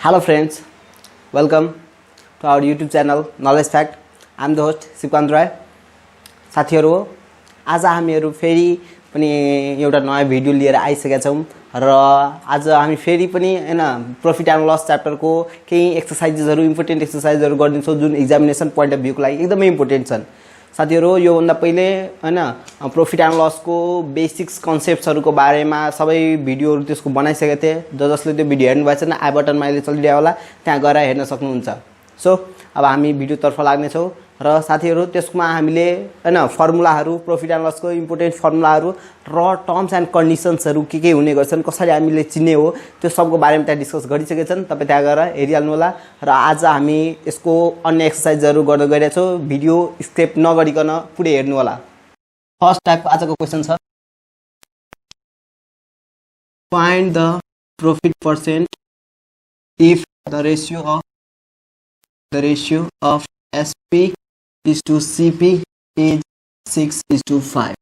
Hello friends, welcome to our YouTube channel Knowledge Fact. I am the host Sipkant Roy. साथीहरु आज हामीहरु फेरि पनि एउटा नयाँ भिडियो लिएर आइसकेका छौं र आज हामी फेरि पनि हैन प्रॉफिट एन्ड लस च्याप्टरको केही एक्सरसाइजहरु इम्पोर्टेन्ट एक्सरसाइजहरु गर्दिन्छौं जुन एक्जामिनेसन पोइन्ट अफ भ्यूको लागि एकदमै इम्पोर्टेन्ट छन्। साथीहरु यो भन्दा पहिले हैन प्रॉफिट एन्ड लस को बेसिक्स कन्सेप्ट्सहरुको बारेमा सबै भिडियोहरु त्यसको बनाइसकेका थिए। जसले त्यो भिडियो हेर्नु भएको छैन आई बटनमा अहिले चलिरहेको होला, त्यहाँ गएर हेर्न सक्नुहुन्छ। सो अब हामी भिडियो तर्फ लाग्ने छौं र साथीहरु त्यसमा हामीले हैन फर्मुलाहरु प्रॉफिट एन्ड लस को इम्पोर्टेन्ट फर्मुलाहरु र टर्म्स एन्ड कन्डिसन्सहरु के हुने गर्छन्, कसरी हामीले चिन्ने हो, त्यो सबको बारेमा त्यहाँ डिस्कस गरिसकेका छन्। तपाई त्यहाँ गएर हेरिहाल्नु होला र आज हामी यसको अन्य एक्सरसाइजहरु गर्न गइरहेका छौं। भिडियो स्किप नगरिकन पुरै हेर्नु होला। फर्स्ट टाइपको आजको क्वेशन छ, find the profit percent if the ratio of SP is to CP is 6:5.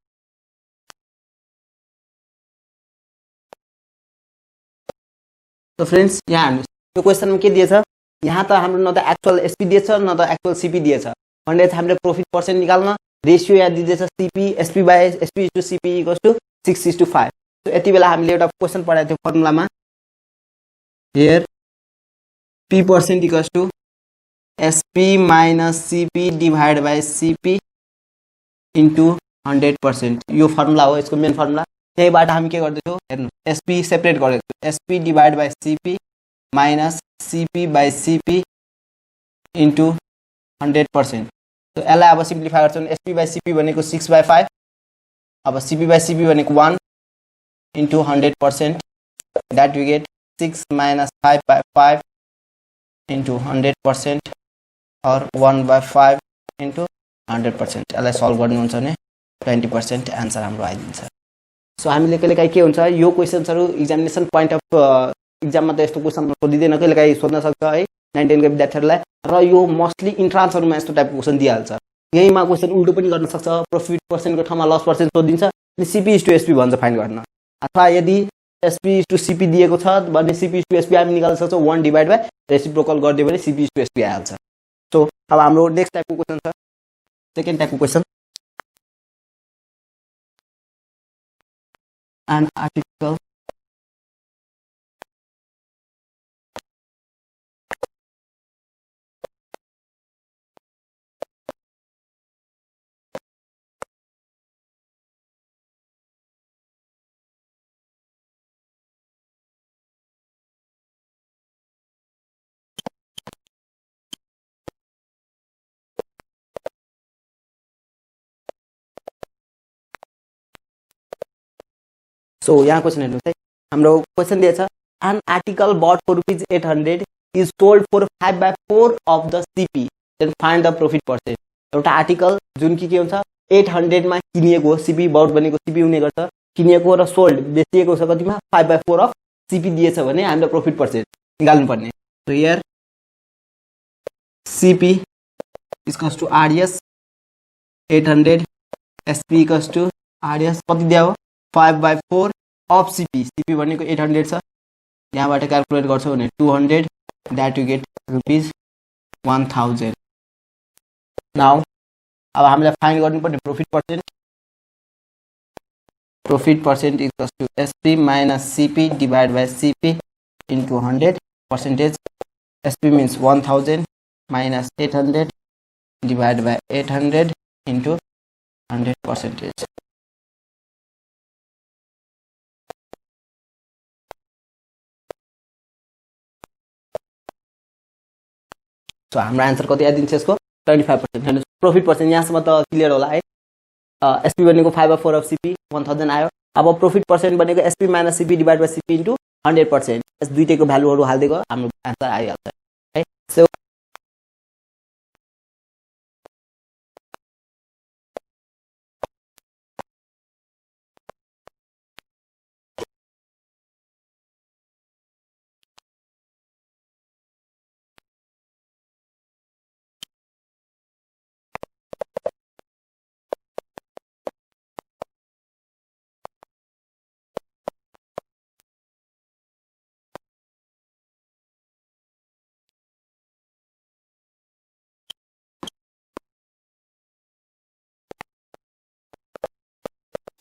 तो फ्रेंड्स यहाँ हेर्नुस्, यो क्वेशनमा के दिएछ, यहाँ त हाम्रो न त एक्चुअल एसपी दिएछ न त एक्चुअल सीपी दिएछ। भन्दै हामीले प्रॉफिट पर्सेन्ट निकाल्न रेशियो यहाँ दिएछ CP SP by SP to CP equals to 6:5। सो यति बेला हामीले एउटा क्वेशन पढाएको थियो फर्मुलामा, here P percent equals to SP minus CP divided by CP into 100%। यो फर्मुला हो, यसको मेन फर्मुला। त्यहीबाट हामी के गर्दैछौं हेर्नु, SP सेपरेट गरेको SP divided by CP minus CP by CP into 100%। तो यसलाई अब सिम्प्लिफाई गर्छौं। SP by CP भनेको 6/5, अब CP by CP भनेको 1 into 100%, that we get 6 minus 5/5 into 100% और 1/5 into 100%। यसलाई सल्भ गर्नुहुन्छ भने 20% आन्सर हाम्रो आइदिन्छ। सो हामीले कहिलेकाहीँ के हुन्छ, यो क्वेशन्सहरु एक्जामिनेसन पोइन्ट अफ एक्जाममा त यस्तो क्वेशन सोधिदैन, कहिलेकाहीँ सोध्न सक्छ है 9 10 को विद्यार्थीहरुलाई, र यो मोस्टली इन्ट्रान्सहरुमा यस्तो टाइपको क्वेशन दिइहाल्छ। यहीमा क्वेशन उल्टो पनि गर्न सक्छ, प्रॉफिट पर्सेन्टको ठाउँमा लस पर्सेन्ट सोधिन्छ अनि सीपी टु एसपी भन्छ फाइन्ड गर्न, अथवा यदि एसपी टु सीपी दिएको छ भने सीपी टु एसपी हामी निकाल्न सक्छौं 1 डिवाइड बाइ रेसिप्रोकल गरिदियो भने सीपी टु एसपी आइहाल्छ। सो अब हाम्रो नेक्स्ट टाइपको क्वेशन छ, सेकेन्ड टाइपको क्वेशन, an article सो यहाँ क्वेशन हेर्नुस् है, हाम्रो क्वेशन दिएछ an article bought for ₹800 is sold for 5/4 of the CP, then find the profit percent। एउटा आर्टिकल जुन के हुन्छ 800 मा किनिएको हो, सीपी बाउट भनेको सीपी हुने गर्छ, किनिएको र सोल्ड बेचिएको छ कतिमा 5/4 अफ सीपी दिएछ भने हामीले प्रॉफिट पर्सेन्ट निकाल्नु पर्ने। So here CP equals to RS 800 SP equals to RS कति दिया हो 5/4 अफ सीपी, सीपी भनेको 800 छ, यहाँबाट क्याल्कुलेट गर्छौ भने 200, दैट यु गेट ₹1000। नाउ अब हामीले फाइन्ड गर्नुपर्ने profit percent, profit percent equals to SP minus CP divide by CP into 100 percentage. SP means 1000 minus 800 divide by 800 into 100%। So हाम्रो आन्सर कति आइदिन्छ यसको 25%। हेर्नुस् प्रॉफिट पर्सेन्ट यहाँसम्म त क्लियर होला है। एसपी भनेको 5/4 अफ सीपी 1000 आयो। अब प्रॉफिट पर्सेन्ट भनेको SP minus CP divide by CP into 100%। यस दुईटैको भ्यालुहरु हाल्दिएको हाम्रो आन्सर आइहाल्छ है। सो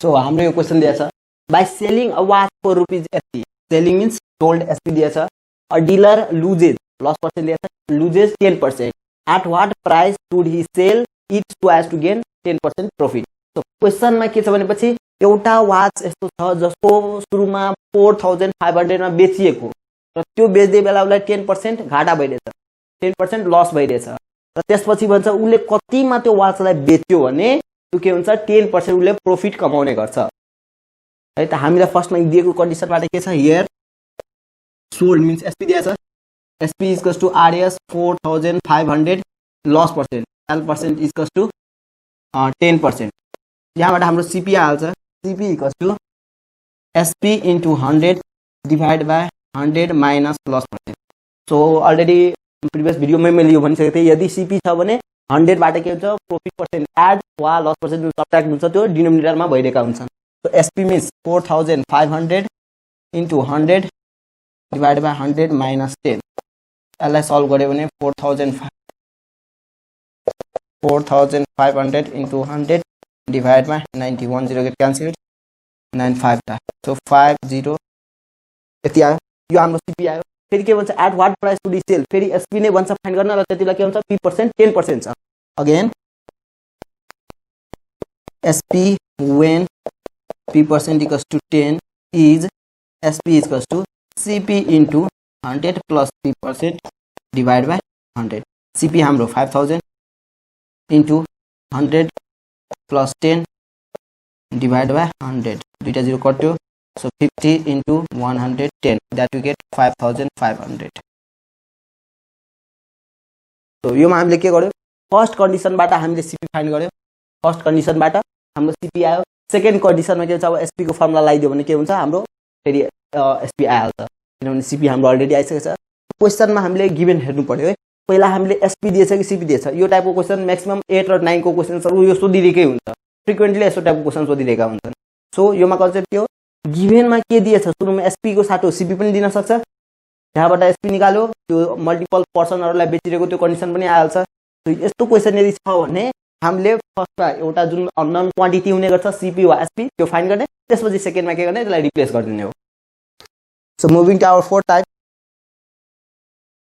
सो हाम्रो यो क्वेसन दिएछ by selling a watch for rupees 80 selling means sold SP दिएछ a dealer loses loss percent दिएछ loses 10% at what price should he sell it so as to gain 10% profit so क्वेसनमा के छ भनेपछि एउटा वाच यस्तो छ जसको सुरुमा 4500 मा बेचिएको र त्यो बेच्दै बेला उसलाई 10% घाटा भइरहेछ 10% लस भइरहेछ र त्यसपछि भन्छ उसले कतिमा त्यो वाचलाई बेच्यो भने त्यो के हुन्छ 10% उसले प्रॉफिट कमाउने गर्छ है त हामीलाई फर्स्टमा दिएको कन्डिसनबाट के छ हियर सोल्ड मिन्स एसपी दिएछ SP equals to RS 4500 loss percent L percent equals to 10% यहाँबाट हाम्रो सीपी आल्छ CP equals to SP into 100 divide by 100 minus loss percent so already previous भिडियोमै मैले यो भनिसकेको थिएँ यदि सीपी छ भने 100 बाट के हुन्छ प्रॉफिट पर्सेन्ट एड वा लस पर्सेन्ट जुन सबट्र्याक्ट हुन्छ त्यो डिनोमिनेटरमा भइरहेका हुन्छन् so SP means 4500 into 100 divide by 100 minus 10 यसलाई सल्भ गर्यो भने 4500 into 100 divide by 90 1 0 get cancel 95 टा सो 50 यति आयो यो हाम्रो सीपी आयो फेरि के भन्छ at what price to sell फेरि एसपी नै भन्छ फाइन्ड गर्न र त्यतिलाई के हुन्छ p% 10% छ again SP when p% equals to 10 is sp equals to cp into 100 plus p% divided by 100 cp हाम्रो 5000 into 100 plus 10 divided by 100 दुईटा zero कट्यो so 50 into 110 that we get 5500 so यो मा हामीले के गर्यो फर्स्ट कन्डिसनबाट हामीले सीपी फाइन्ड गर्यो first कन्डिसनबाट हाम्रो सीपी आयो सेकेन्ड कन्डिसनमा के छ अब एसपी को फर्मुला लगाइदियो भने के हुन्छ हाम्रो फेरि एसपी आइहाल्छ किनभने सीपी हाम्रो अलरेडी आइसकेको छ क्वेशनमा हामीले गिभन हेर्नु पर्यो है पहिला हामीले एसपी दिएछ कि सीपी दिएछ यो टाइपको क्वेशन म्याक्सिमम 8 र 9 को क्वेशनहरु यो सोधिरहेकै हुन्छ फ्रिक्वेन्टली यस्तो टाइपको क्वेशन सोधिरहेका हुन्छन् सो योमा कन्सेप्ट के हो गिभनमा के दिएछ सुरुमा एसपी को साटो सीपी पनि दिन सक्छ त्यहाँबाट एसपी निकाल्यो त्यो मल्टिपल पर्सनहरुलाई बेचिरहेको त्यो कन्डिसन पनि आइहाल्छ यस्तो क्वेशन यदि छ भने हामीले फर्स्टमा एउटा जुन अननोन क्वान्टिटी हुने गर्छ सीपी वा एसपी त्यो फाइन्ड गर्ने त्यसपछि सेकेन्डमा के गर्ने त्यसलाई रिप्लेस गरिदिने हो so moving to our fourth type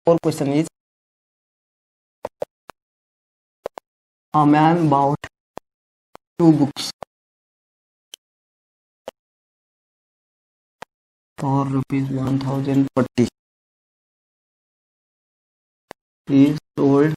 fourth question is a man bought 2 books for rupees 1040 he sold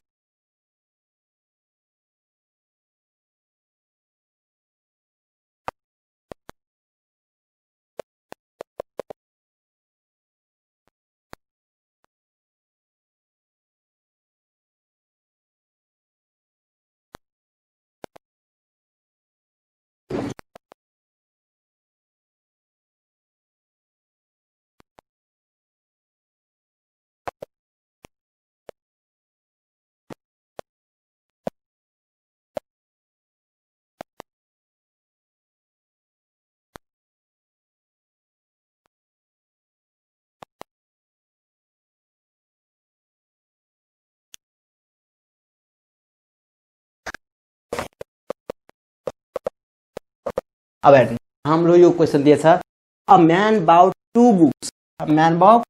अब हेर्नु हाम्रो यो क्वेशन दिएछ a man bought 2 books a man bought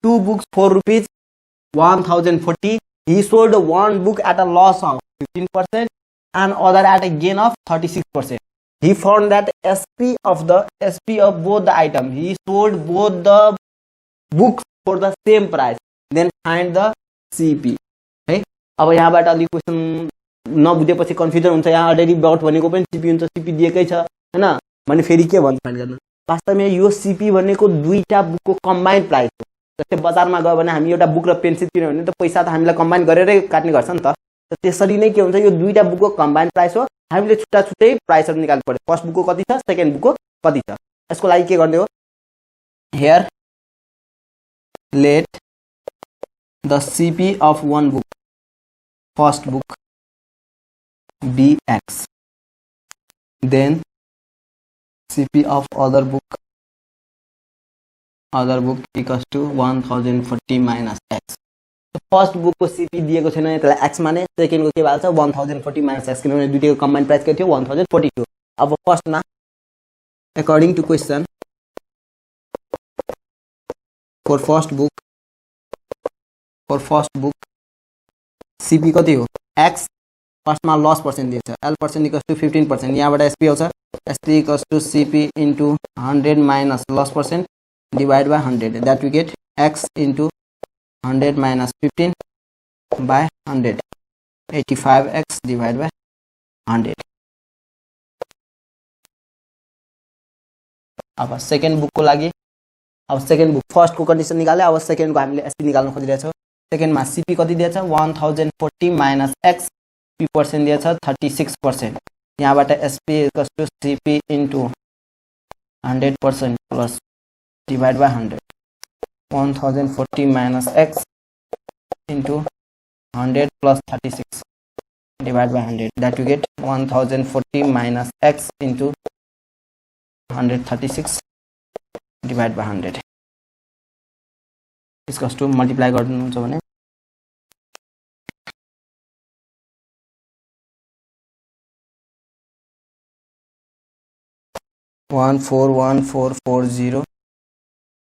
2 books for rupees 1040 he sold one book at a loss of 15% and other at a gain of 36% he found that sp of both the item he sold both the books for the same price then find the cp है अब यहाँबाट अलि question नबुझेपछि confusion हुन्छ यहाँ already bought भनेको पनि CP हुन्छ CP दिएकै छ हैन भने फेरि के भन्छ फाइन्ड गर्न वास्तवमा यो सीपी भनेको दुईटा बुकको कम्बाइन्ड प्राइस हो जस्तै बजारमा गयो भने हामी एउटा बुक र पेन्सिल किन्यो भने त पैसा त हामीलाई कम्बाइन गरेरै काट्ने गर्छ नि त त्यसरी नै के हुन्छ यो दुईटा बुकको कम्बाइन्ड प्राइस हो हामीले छुट्टा छुट्टै प्राइसहरु निकाल्नु पर्यो फर्स्ट बुकको कति छ सेकेन्ड बुकको कति छ यसको लागि के गर्ने हो here let the CP of one book first book be x then CP of other book equals to 1040 minus x first book को सीपी दिएको छैन त्यसलाई x माने सेकेन्ड को के भन्छ 1040 minus x किनभने दुईटैको कम्बाइन्ड प्राइस के थियो 1042 अब फर्स्ट मा according to question for first book CP कति हो x फर्स्ट में लस पर्सेंट दिएछ L पर्सेंट इक्वल्स टू 15%, यहाँबाट SP आउँछ SP equals to CP into 100 minus loss percent divide by 100, that we get x into 100 minus 15 by 100, 85x divided by 100. अब second book को लागि अब second book first को condition निकाले, अब second को हामीले SP निकाल्न खोजिरहेछौं। सेकेंड में CP कति दिएछ 1040 minus x P पर्सेंट दिएछ 36%, यहाँबाट SP equals to CP into 100% plus divide by 100, 1040 minus x into 100 plus 36 divide by 100, that you get 1040 minus x into 136 divide by 100 equals to multiply गर्नुहुन्छ भने 141,440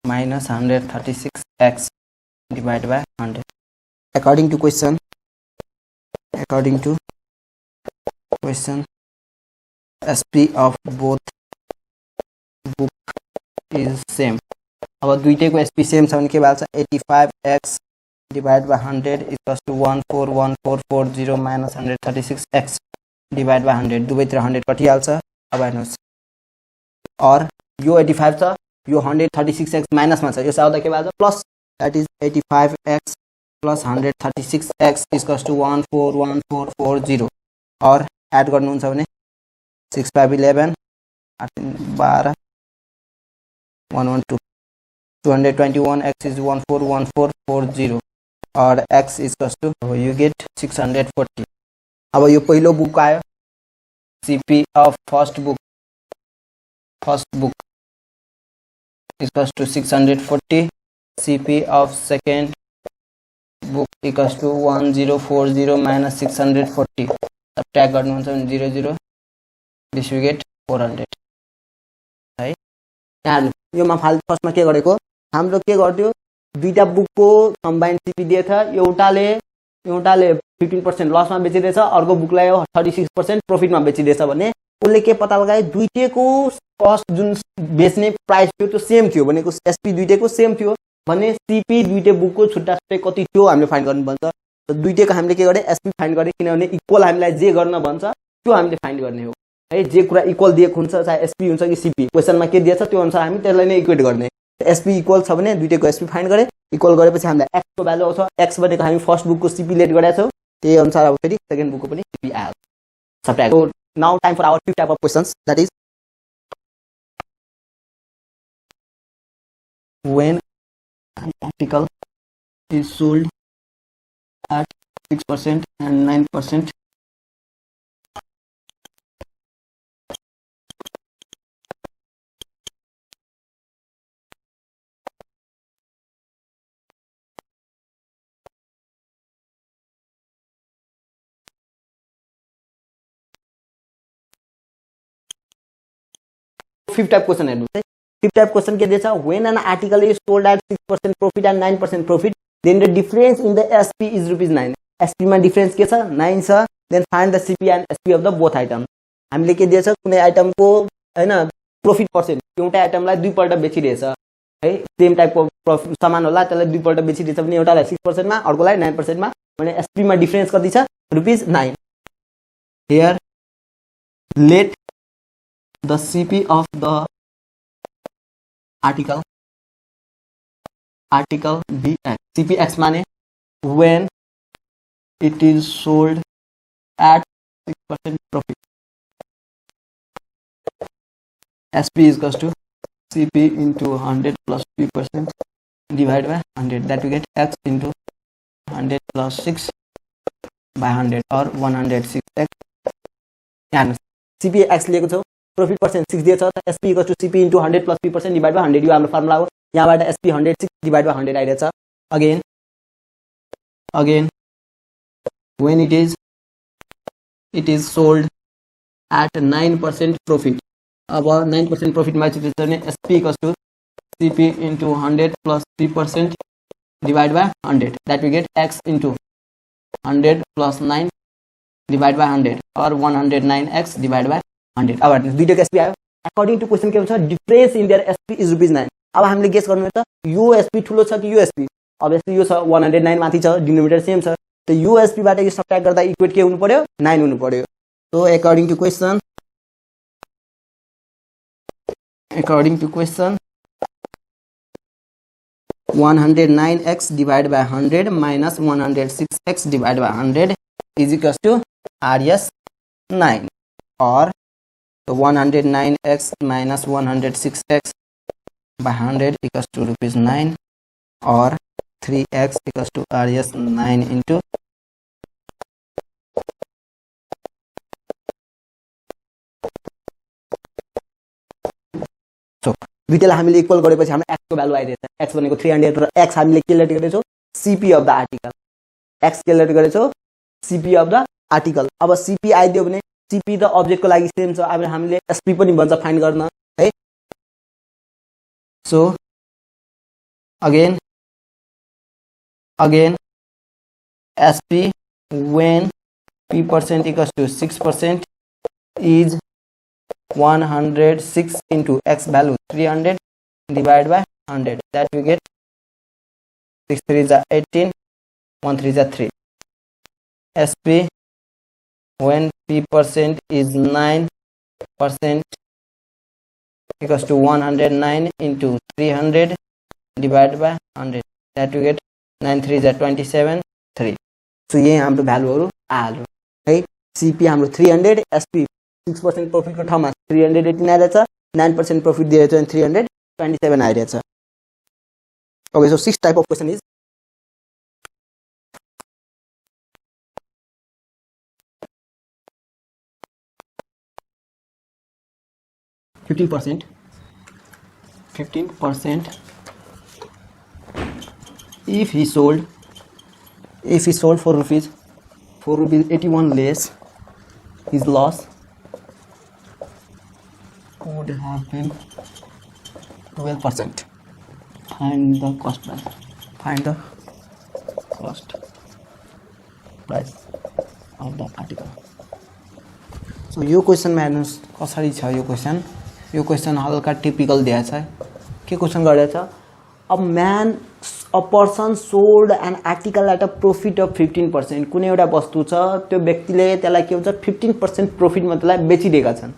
minus 136x divided by 100. According to question, SP of both book is same. अब दुईटैको SP same छ भने के भन्छ 85x divided by 100 equals to 141,440 minus 136x divided by 100, दुवैतिर 100 कटिहाल्छ। अब हेर्नुस् और यो 85 छ, यो 136x माइनस में छ, यो आउँदा के भन्छ plus, that is 85x plus 136x equals to 141,440 और ऐड गर्नुहुन्छ भने 6 5 11 12 112 221x is 141440 और x equals to you get 640. अब यो पहिलो बुक आयो CP of first book equals to 640, CP of second book equals to 1040 minus 640, subtract गर्नुहुन्छ भने 00, this you get 400 है। यहाँ यो मा फाल फर्स्ट में के गरेको हाम्रो के गर्दियो दुईटा बुक को कम्बाइन्ड CP दिएछ, एउटाले 15% लस में बेचिदिएछ, अर्को बुकलाई 36% प्रॉफिट में बेचिदिएछ भने उसले के पत्ता लगाए दुईटैको कस्ट जुन बेच्ने प्राइस थियो त्यो सेम थियो भनेको SP दुईटैको सेम थियो भने CP दुईटै बुकको छुट्टा छुट्टै कति थियो हामीले फाइन्ड गर्नु भन्छ। दुईटैको हामीले के गरे SP फाइन्ड गरे किनभने इक्वल हामीलाई जे गर्न भन्छ त्यो हामीले फाइन्ड गर्ने हो है। जे कुरा इक्वल दिएको हुन्छ चाहे SP हुन्छ कि CP क्वेशनमा के दिएछ त्यो अनुसार हामी त्यसलाई नै इक्वेट गर्ने। SP इक्वल छ भने दुईटैको SP फाइन्ड गरे, इक्वल गरेपछि हामीलाई x को भ्यालु आउँछ, x भनेको हामी फर्स्ट बुकको CP लेट गरेका छौं, त्यही अनुसार अब फेरि सेकेन्ड बुकको पनि CP आयो। Subtract. So now time for our fifth type of questions, that is when an article is sold at 6% and 9%, fifth type question हेर्नु है। fifth type question के दिएछ when an article is sold at 6% profit and 9% profit, then the difference in the SP is ₹9. SP मा difference के छ 9 छ, then find the CP and SP of the both items. हामीले के दिएछ कुनै आइटमको हैन प्रॉफिट पर्सेन्ट, एउटा आइटमलाई दुई पल्ट बेचिरहेछ है, सेम टाइपको सामान होला त्यसलाई दुई पल्ट बेचिरहेछ भने एउटालाई 6% मा अर्कोलाई 9% मा भने SP मा डिफरेन्स कति छ ₹9. Here let the CP of the article be X. CP X माने when it is sold at 6% profit. SP is equals to CP into 100 plus 3% divided by 100, that we get X into 100 plus 6 by 100 or 106X. यहाँ CP X लिएको छ, profit percent 6 दिएछ, SP equals to CP into 100 plus 3% divided by 100, यो हाम्रो formula हो। यहाँबाट SP 106 divided by 100 आइरहेछ। Again when it is sold at 9% profit, अब 9% प्रफिटमा चाहिँ छ भने SP equals to CP into 100 plus 3% divided by 100. That we get X into 100 plus 9 divided by 100 or 109X divided by 100. अब दुईटै SP आयो. According to question के हुन्छ difference in their SP is ₹9. अब हामीले गेस गर्नु त यो SP ठुलो छ कि यो SP. Obviously यो छ 109 माथि छ, डिनोमिनेटर सेम छ. त यो SP बाट यो सबट्र्याक्ट गर्दा इक्वेट के हुनु पर्यो 9 हुनु पर्यो. So according to question 109x divided by 100 minus 106x divided by 100 is equals to RS 9, or 109x minus 106x by 100 equals to ₹9, or 3x equals to RS 9 into so दुईटालाई हामीले equal गरेपछि हाम्रो x को value आइरहेछ. x भनेको 300 र x हामीले calculate गरेछौ CP of the article. x calculate गरेछौ CP अफ द आर्टिकल. अब CP आइदियो भने CP त अब्जेक्ट को लागि सेम छ. अब हामीले SP पनि भन्छ फाइन्ड गर्न है. So again SP when P% equals to 6% is 106 into x value 300 divided by 100. That we get 6 3 is 18, 1 3 is 3. SP when P% is 9% equals to 109 into 300 divided by 100. That we get 9 3 is 27, 3. So ये हाम्रो भ्यालुहरु आयो है. CP हाम्रो 300, SP 6% profit को ठाउँमा 318 आइरहेछ, 9% profit दिएको छ 327 आइरहेछ. Okay, so 6th type of question is $15% if he sold for rupees 81 less, his loss would have been 12%. Find the cost price of the article. So यो क्वेशन में हेर्नुस् कसरी छ यो क्वेशन. यो क्वेशन हल्का टिपिकल दिएको छ. के क्वेशन गरेछ? A person sold an article at a profit of 15%. कुनै एउटा वस्तु छ त्यो व्यक्तिले त्यसलाई के भन्छ 15% प्रॉफिट मा त्यसलाई बेचिदिएका छन्.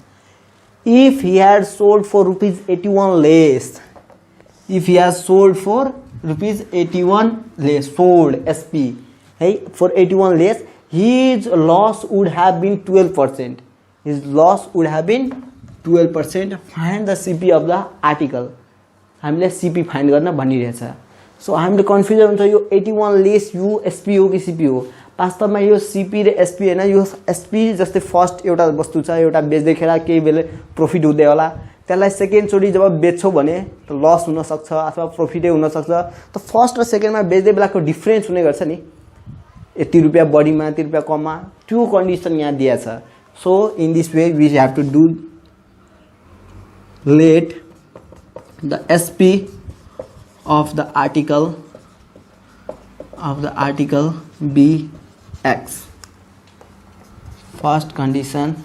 If he had sold for ₹81 less, if he has sold for ₹81 less, sold SP, hey, for 81 less, his loss would have been 12%. His loss would have been 12%. Find the CP of the article. हामीले CP find गर्न भनिरहेछ. So हामीले confusion हुन्छ यो 81 lace यो SP हो कि CP हो. वास्तवमा यो CP र SP हैन. यो SP जस्तै फर्स्ट एउटा वस्तु छ, एउटा बेच्दैखेर केही बेला प्रॉफिट हुँदै होला, त्यसलाई सेकेन्ड चोटी जब बेच्छौ भने त लस हुन सक्छ अथवा प्रॉफिटै हुन सक्छ. त फर्स्ट र सेकेन्डमा बेच्दै बेलाको डिफरेन्स हुने गर्छ नि, यति रुपैयाँ बढीमा यति रुपैयाँ कममा, त्यो कन्डिसन यहाँ दिएको छ. So in this way we have to do let the SP of the article be X. First condition,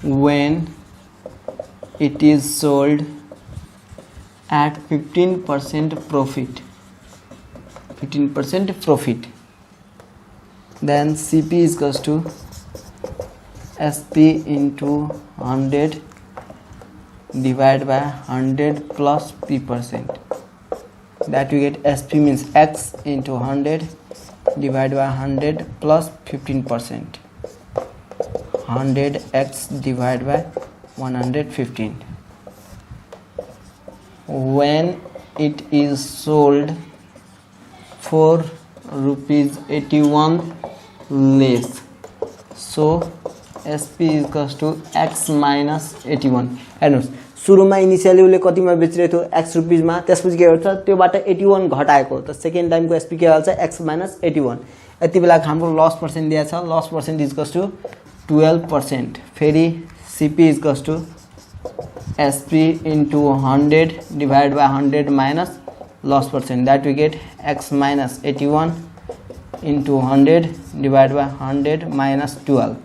when it is sold at 15% profit, then CP is equals to SP into 100 divided by 100 plus P%. That we get SP means X into 100 divided by 100 plus 15%. 100x divided by 115. When it is sold for ₹81 less, so SP is equals to X minus 81. हेर्नुस् सुरुमा initially उले कतिमा बेचिरहेको थियो X rupees मा, त्यसपछि के गर्छ त्योबाट 81 घटाएको त सेकेन्ड टाइमको SP के हाल्छ X minus 81. यति बेला हाम्रो लस पर्सेन्ट दिएको छ. Loss percent is equals to 12%. फेरि CP is equals to SP into 100 divided by 100 minus loss percent. That we get X minus 81 into 100 divided by 100 minus 12.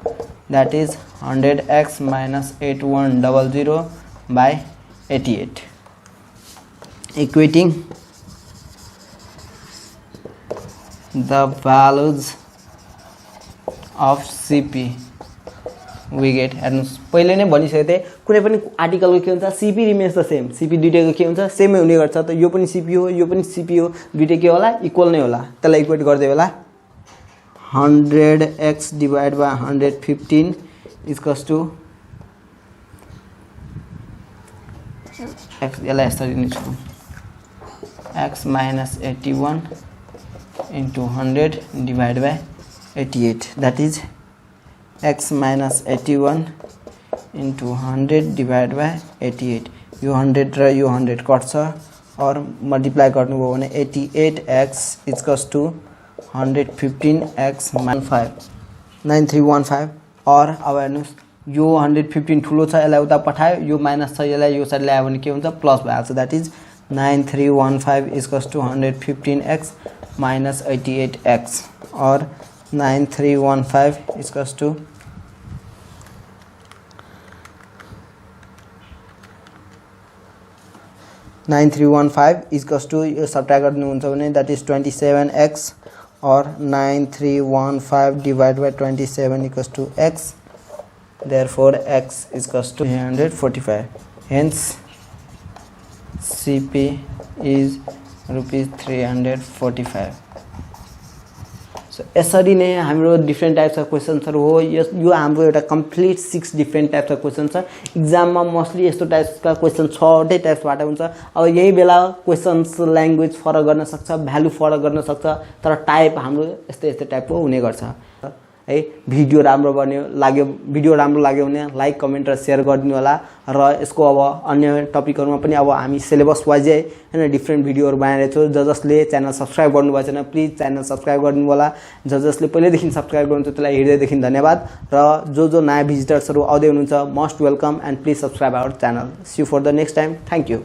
That is 100x minus 8100 by 88. Equating the values of CP we get. हेर्नुस् पहिले नै भनिसकेको थिएँ कुनै पनि आर्टिकलको के हुन्छ CP remains the same. CP दुईटैको के हुन्छ सेमै हुने गर्छ. त यो पनि CP हो यो पनि CP हो दुईटै के होला इक्वल नै होला. त्यसलाई इक्वेट गर्दै होला 100x divided by 115 is equals to x x minus 81 into 100 divided by 88. That is x minus 81 into 100 divided by 88. यो 100 र यो 100 कट्छ और मल्टिप्लाई गर्नुभयो भने 88x is equals to 115x minus 9315. और अब हेर्नुस् यो 115 ठुलो छ यसलाई उता पठायो यो माइनस छ यसलाई यो साइड ल्यायो भने के हुन्छ प्लस भइहाल्छ. That is 9315 is equals to 115x minus 88x or 9315 is equals to 9315 is equals to यो सबट्र्याक्ट गर्नुहुन्छ भने that is 27x or 9315 divided by 27 equals to x. Therefore x is equals to 345. Hence CP is rupees 345. So यसरी नै हाम्रो different types of क्वेशन्सहरु हो. यो हाम्रो एउटा complete 6 different types of questions छ. एक्जाममा मोस्टली यस्तो टाइप्सका क्वेशन 6वटै टाइप्सबाट हुन्छ. अब यही बेला क्वेशन्स ल्याङ्ग्वेज फरक गर्न सक्छ भ्यालु फरक गर्न सक्छ तर टाइप हाम्रो यस्तै टाइपको हुने गर्छ है. भिडियो राम्रो लाग्यो भने लाइक कमेन्ट र शेयर गरिदिनु होला र यसको अब अन्य टपिकहरुमा पनि अब हामी सिलेबस वाइजै हैन डिफ्रेन्ट भिडियोहरु बनाइरहेछौं. जसले च्यानल सब्स्क्राइब गर्नुभएको छैन प्लिज च्यानल सब्स्क्राइब गर्नु होला. जसले पहिलेदेखि सब्स्क्राइब गर्नुहुन्छ त्यसलाई हृदयदेखि धन्यवाद र जो नयाँ भिजिटर्सहरु आउँदै हुनुहुन्छ most welcome and please subscribe our channel. See you for the next time. Thank you.